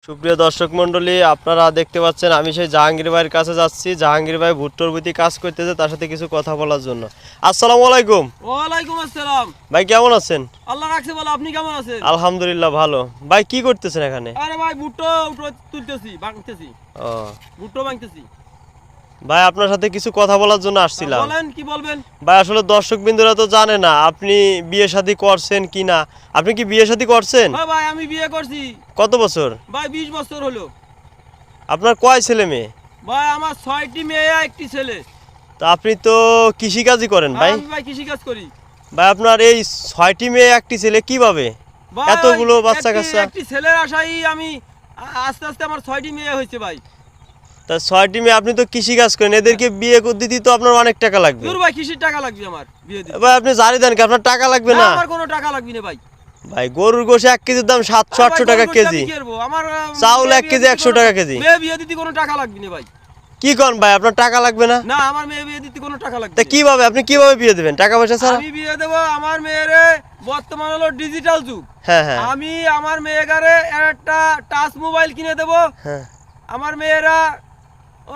সুপ্রিয় দর্শক মণ্ডলী, আপনারা দেখতে পাচ্ছেন আমি সেই জাহাঙ্গীর ভাইয়ের কাছে যাচ্ছি। জাহাঙ্গীর ভাই ভুট্টোর প্রতি কাজ করতেছে, তার সাথে কিছু কথা বলার জন্য। আসসালামু আলাইকুম। ওয়ালাইকুম আসসালাম। ভাই কেমন আছেন? আল্লাহ রাখছে ভালো, আপনি কেমন আছেন? আলহামদুলিল্লাহ ভালো। ভাই কি করতেছেন এখানে? আরে ভাই ভুট্টো তুলতেছি, ভাঙতেছি। ও ভুট্টো ভাঙতেছি। ভাই আপনার সাথে কিছু কথা বলার জন্য আসছিলাম। বলেন, কি বলবেন? ভাই আসলে দর্শক বিন্দুরা তো জানে না আপনি বিয়ে শাদী করছেন কি না। আপনি কি বিয়ে শাদী করছেন? হ্যাঁ ভাই, আমি বিয়ে করছি। কত বছর? ভাই 20 বছর হলো। আপনার কয় ছেলে মেয়ে? ভাই আমার 6টি মেয়ে, একটি ছেলে। তা আপনি তো কৃষিকাজই করেন ভাই। আমি ভাই কৃষি কাজ করি। ভাই আপনার এই 6টি মেয়ে একটি ছেলে কিভাবে? ভাই এতগুলো বাচ্চা কাচ্চা? একটি ছেলের আশাই আমি আস্তে আস্তে আমার 6টি মেয়ে হয়েছে ভাই। তা 6টি মেয়ে, আপনি তো কৃষি কাজ করেন, এদেরকে বিয়ে করে দিতে তো আপনার অনেক টাকা লাগবে। দূর ভাই, কিসের টাকা লাগবে আমার বিয়ে দিতে? ভাই আপনি জারি দেন কি আপনার টাকা লাগবে না? আমার কোনো টাকা লাগবে না ভাই। ভাই গরুর গোশে 1 কেজির দাম 700-800 টাকা কেজি। আমার চাউল 1 কেজি 100 টাকা কেজি। মেয়ে বিয়ে দিতে কোনো টাকা লাগবে না ভাই। কি কোন ভাই, আপনার টাকা লাগবে না? না, আমার মেয়ে বিয়ে দিতে কোনো টাকা লাগবে তা না। কিভাবে আপনি কিভাবে বিয়ে দিবেন টাকা পয়সা ছাড়া? আমি বিয়ে দেবো আমার মেয়েরে। বর্তমান হলো ডিজিটাল যুগ। হ্যাঁ হ্যাঁ আমি আমার মেয়েগারে একটা টাচ মোবাইল কিনে দেবো। হ্যাঁ। আমার মেয়েরা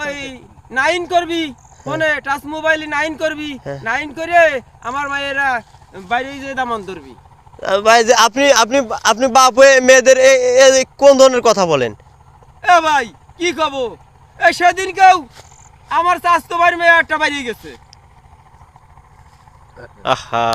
ওই 9 করবি, মানে টাচ মোবাইল 9 করবি, হ্যাঁ। 9 করে আমার মেয়েরা বাইরে যে দামান ধরবি। ভাই যে আপনি আপনি আপনি বাপ হয়ে মেয়েদের কোন ধরনের কথা বলেন? এ ভাই কি কব, সেদিন কেউ আমার স্বাস্থ্য বাড়ি মেয়ে একটা বাইরে গেছে। আহা।